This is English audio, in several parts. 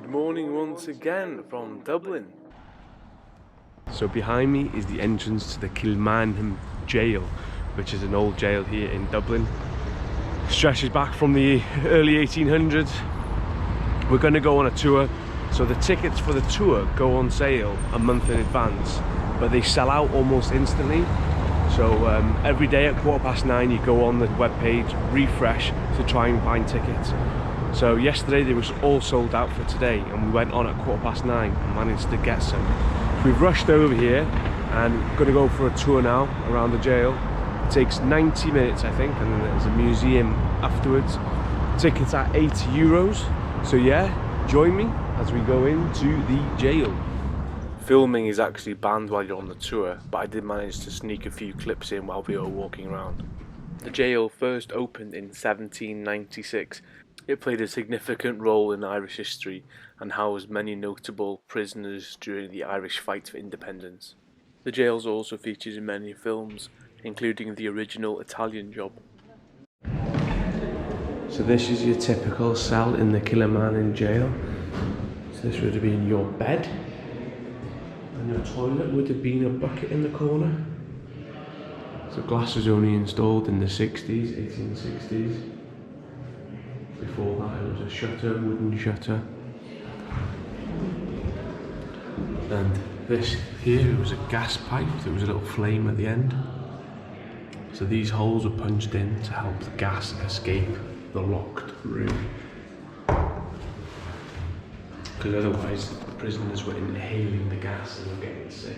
Good morning once again from Dublin. So behind me is the entrance to the Kilmainham Gaol, which is an old jail here in Dublin. Stretches back from the early 1800s. We're going to go on a tour, so the tickets for the tour go on sale a month in advance, but they sell out almost instantly. So every day at 9:15 you go on the webpage, refresh to try and find tickets. So yesterday they were all sold out for today, and we went on at 9:15 and managed to get some. We've rushed over here and going to go for a tour now around the jail. It takes 90 minutes I think, and then there's a museum afterwards. Tickets are €8. So yeah, join me as we go into the jail. Filming is actually banned while you're on the tour, but I did manage to sneak a few clips in while we were walking around. The jail first opened in 1796. It played a significant role in Irish history and housed many notable prisoners during the Irish fight for independence. The jail also features in many films, including the original Italian Job. So this is your typical cell in the Kilmainham Gaol. So this would have been your bed, and your toilet would have been a bucket in the corner. So glass was only installed in the 1860s. Before that it was a shutter, wooden shutter. And this here was a gas pipe, there was a little flame at the end. So these holes were punched in to help the gas escape the locked room. Because otherwise the prisoners were inhaling the gas and were getting sick.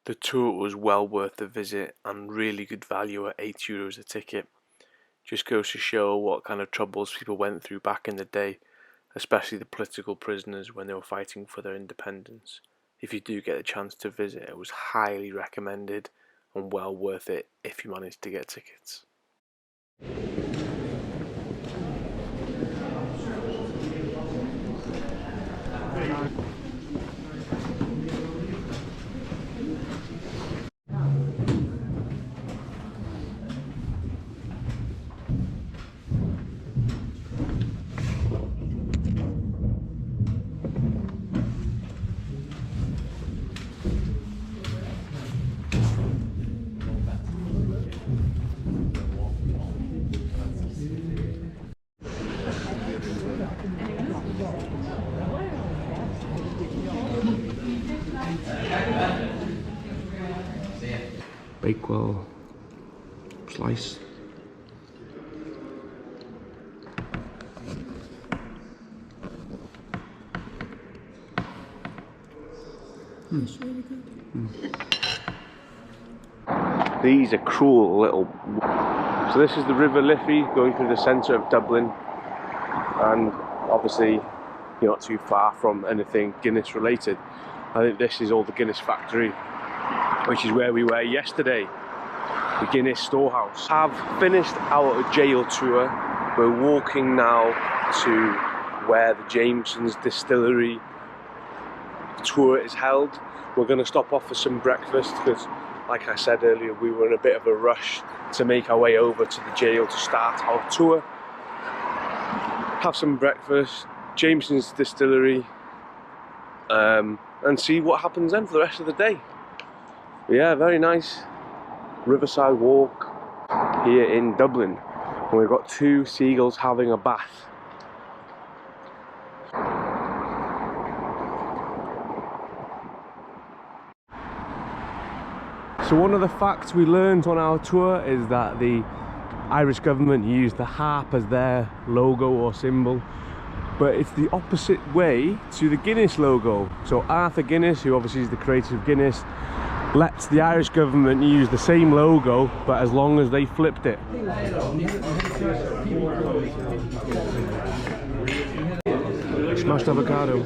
The tour was well worth the visit and really good value at €8 a ticket. Just goes to show what kind of troubles people went through back in the day, especially the political prisoners when they were fighting for their independence. If you do get a chance to visit, it was highly recommended and well worth it if you manage to get tickets. Bakewell slice. It's really good. These are cruel little... So this is the River Liffey going through the centre of Dublin, and obviously you're not too far from anything Guinness related. I think this is all the Guinness factory, which is where we were yesterday, the Guinness storehouse. I've finished our jail tour. We're walking now to where the Jameson's Distillery tour is held. We're going to stop off for some breakfast because, like I said earlier, we were in a bit of a rush to make our way over to the jail to start our tour. Have some breakfast, Jameson's Distillery, and see what happens then for the rest of the day. Yeah, very nice riverside walk here in Dublin. And we've got two seagulls having a bath. So one of the facts we learned on our tour is that the Irish government used the harp as their logo or symbol, but it's the opposite way to the Guinness logo. So Arthur Guinness, who obviously is the creator of Guinness, lets the Irish government use the same logo, but as long as they flipped it. Smashed avocado.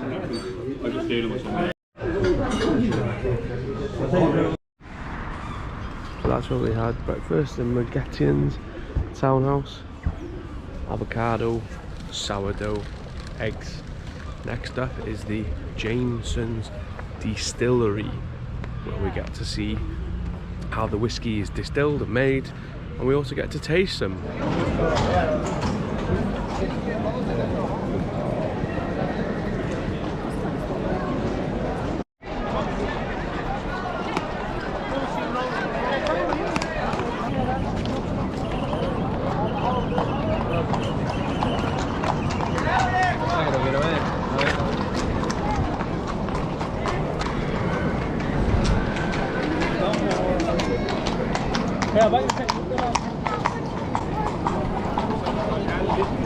So that's what we had, breakfast in Magettian's townhouse. Avocado, sourdough, eggs. Next up is the Jameson's Distillery, where we get to see how the whiskey is distilled and made, and we also get to taste some.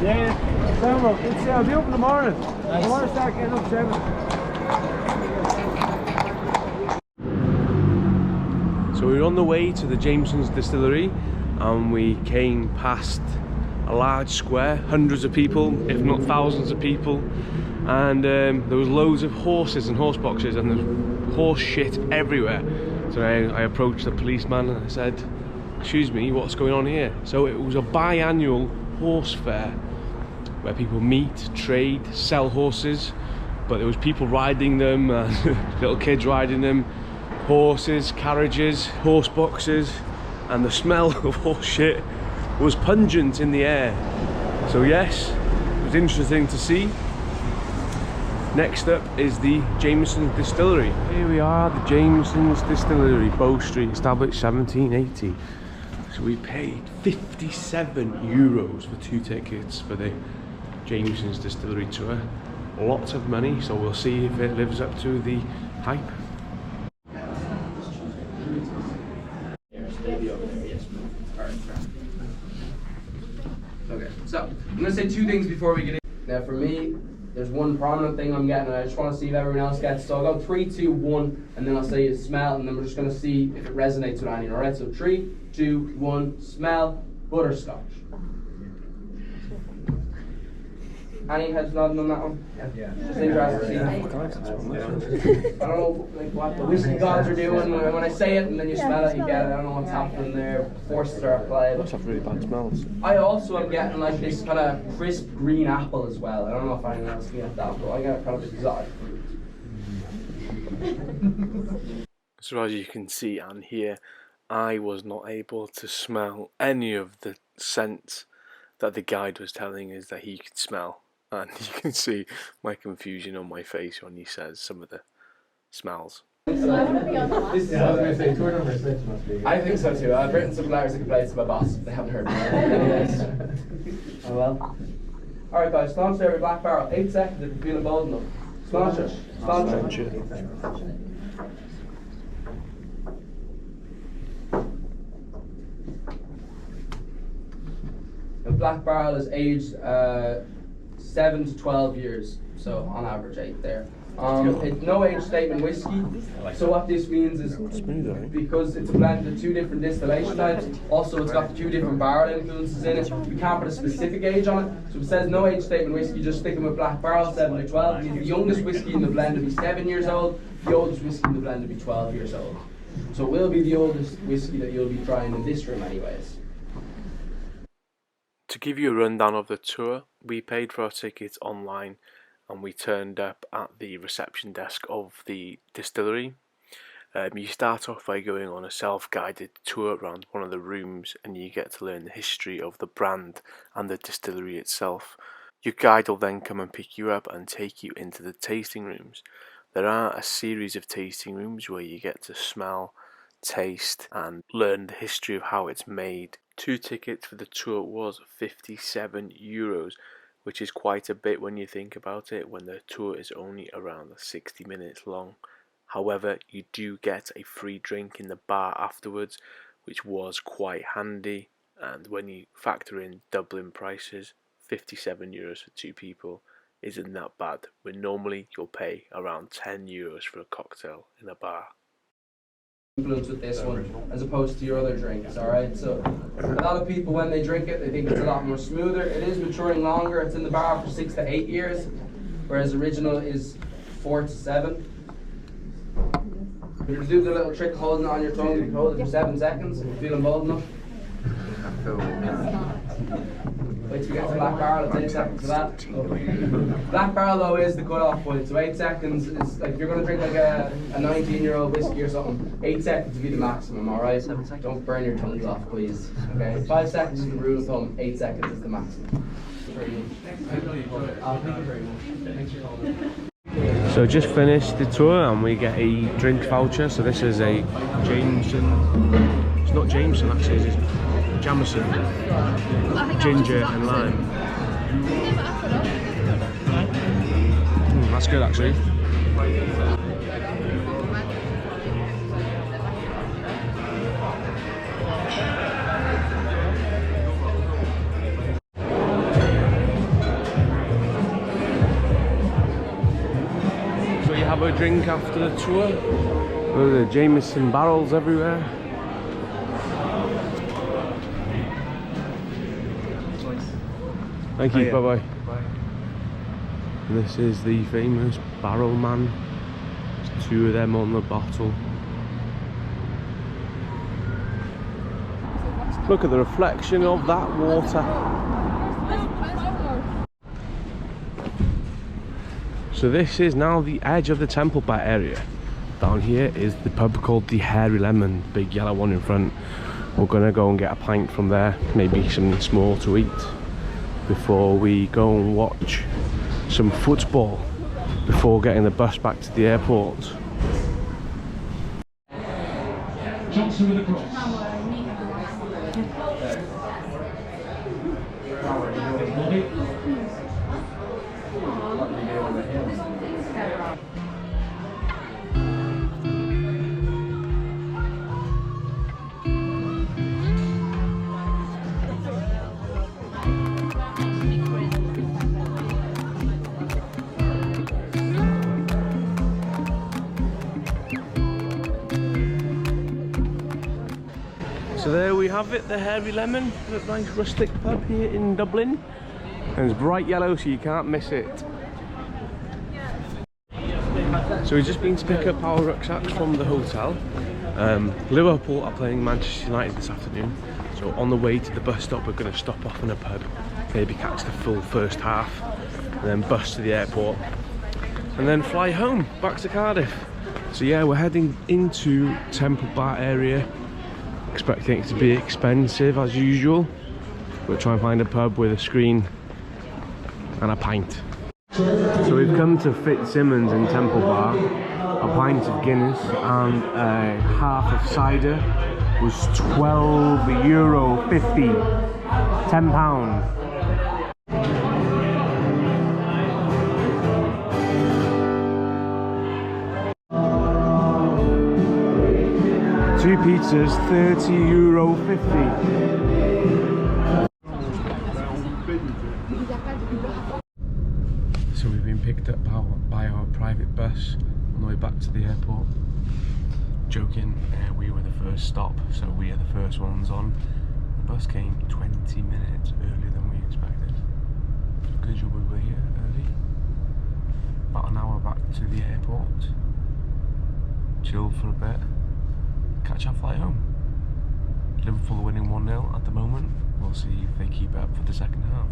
Yeah, Samuel, I'll be open in the morning. Nice. I want to start getting up 7. So we were on the way to the Jameson's Distillery and we came past a large square, hundreds of people, if not thousands of people, and there was loads of horses and horse boxes and there's horse shit everywhere. So I approached the policeman and I said, "Excuse me, what's going on here?" So it was a biannual horse fair where people meet, trade, sell horses, but there was people riding them, little kids riding them, horses, carriages, horse boxes, and the smell of horse shit was pungent in the air. So yes, it was interesting to see. Next up is the Jameson Distillery. Here we are, the Jameson's Distillery, Bow Street, established 1780. So we paid €57 for 2 tickets for the Jameson's Distillery tour. Lots of money, so we'll see if it lives up to the hype. Okay, so I'm going to say 2 things before we get in. Now for me, there's one prominent thing I'm getting and I just want to see if everyone else gets it. So I'll go 3, 2, 1 and then I'll say you smell and then we're just going to see if it resonates with anyone. Alright, so 3, 2, 1, smell butterscotch. Any heads nodding on that one? Yeah. Just interested to see. I don't know like what the whiskey gods are doing. When I say it and then you smell it, you get it. I don't know what's happening there. Forces are applied. Those have really bad smells. I also am getting like this kind of crisp green apple as well. I don't know if anyone else can get that, but I get a kind of exotic fruit. So as you can see and hear, I was not able to smell any of the scents that the guide was telling us that he could smell. And you can see my confusion on my face when he says some of the smells. I think so too. I've written some letters of complaints to my boss. They haven't heard me. Oh well. Alright guys, staunch every black barrel. 8 seconds if you're feeling bold enough. Staunch it. Staunch it. The black barrel is aged 7 to 12 years, so on average 8 there. It's no age statement whiskey, so what this means is because it's a blend of 2 different distillation types, also it's got 2 different barrel influences in it, we can't put a specific age on it, so if it says no age statement whiskey, just stick them with black barrel, 7 to 12. The youngest whiskey in the blend will be 7 years old, the oldest whiskey in the blend will be 12 years old. So it will be the oldest whiskey that you'll be trying in this room anyways. To give you a rundown of the tour, we paid for our tickets online and we turned up at the reception desk of the distillery. You start off by going on a self-guided tour around one of the rooms and you get to learn the history of the brand and the distillery itself. Your guide will then come and pick you up and take you into the tasting rooms. There are a series of tasting rooms where you get to smell, taste and learn the history of how it's made. 2 tickets for the tour was €57, which is quite a bit when you think about it, when the tour is only around 60 minutes long. However, you do get a free drink in the bar afterwards, which was quite handy, and when you factor in Dublin prices, €57 for 2 people isn't that bad, when normally you'll pay around €10 for a cocktail in a bar. Influence with this one as opposed to your other drinks. Alright, so a lot of people when they drink it they think it's a lot more smoother. It is maturing longer. It's in the bar for 6 to 8 years, whereas original is 4 to 7. If you do the little trick holding it on your tongue, you can hold it for 7 seconds if you're feeling bold enough. Wait till you get to black barrel, it's 8 seconds for that. Black barrel though is the cut-off point, so 8 seconds is like if you're going to drink like a 19-year-old whiskey or something, 8 seconds would be the maximum, alright? Don't burn your tongues off, please. Okay, 5 seconds is the rule of thumb, 8 seconds is the maximum. So just finished the tour and we get a drink voucher. So this is a Jameson, it's not Jameson actually, it's Jameson, ginger and lime. That's good actually. have a drink after the tour. There are the Jameson barrels everywhere. Thank you, bye-bye. This is the famous Barrel Man. There's 2 of them on the bottle. Look at the reflection of that water. So this is now the edge of the Temple Bar area. Down here is the pub called the Hairy Lemon, big yellow one in front. We're gonna go and get a pint from there, maybe something small to eat, before we go and watch some football before getting the bus back to the airport. Johnson with a cross. So there we have it, the Hairy Lemon, a nice rustic pub here in Dublin. And it's bright yellow so you can't miss it. So we've just been to pick up our rucksacks from the hotel. Liverpool are playing Manchester United this afternoon. So on the way to the bus stop we're going to stop off in a pub, maybe catch the full first half, and then bus to the airport. And then fly home, back to Cardiff. So yeah, we're heading into Temple Bar area. Expecting it to be expensive as usual. We'll try and find a pub with a screen and a pint. So we've come to Fitzsimmons in Temple Bar. A pint of Guinness and a half of cider was €12.50. £10. 2 pizzas, €30.50. So we've been picked up by our private bus on the way back to the airport. Joking, we were the first stop, so we are the first ones on. The bus came 20 minutes earlier than we expected. Because we were here early. About an hour back to the airport. Chill for a bit. Catch our flight home. Liverpool are winning 1-0 at the moment. We'll see if they keep it up for the second half.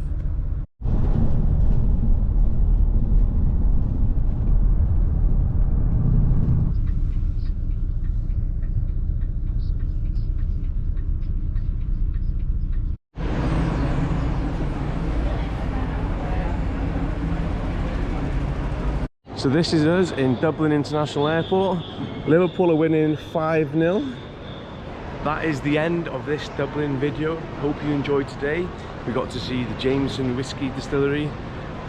So this is us in Dublin International Airport. Liverpool are winning 5-0. That is the end of this Dublin video. Hope you enjoyed today. We got to see the Jameson whiskey distillery,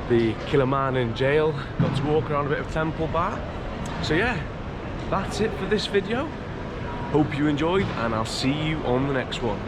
the Kilmainham Gaol, got to walk around a bit of Temple Bar. So yeah, that's it for this video. Hope you enjoyed and I'll see you on the next one.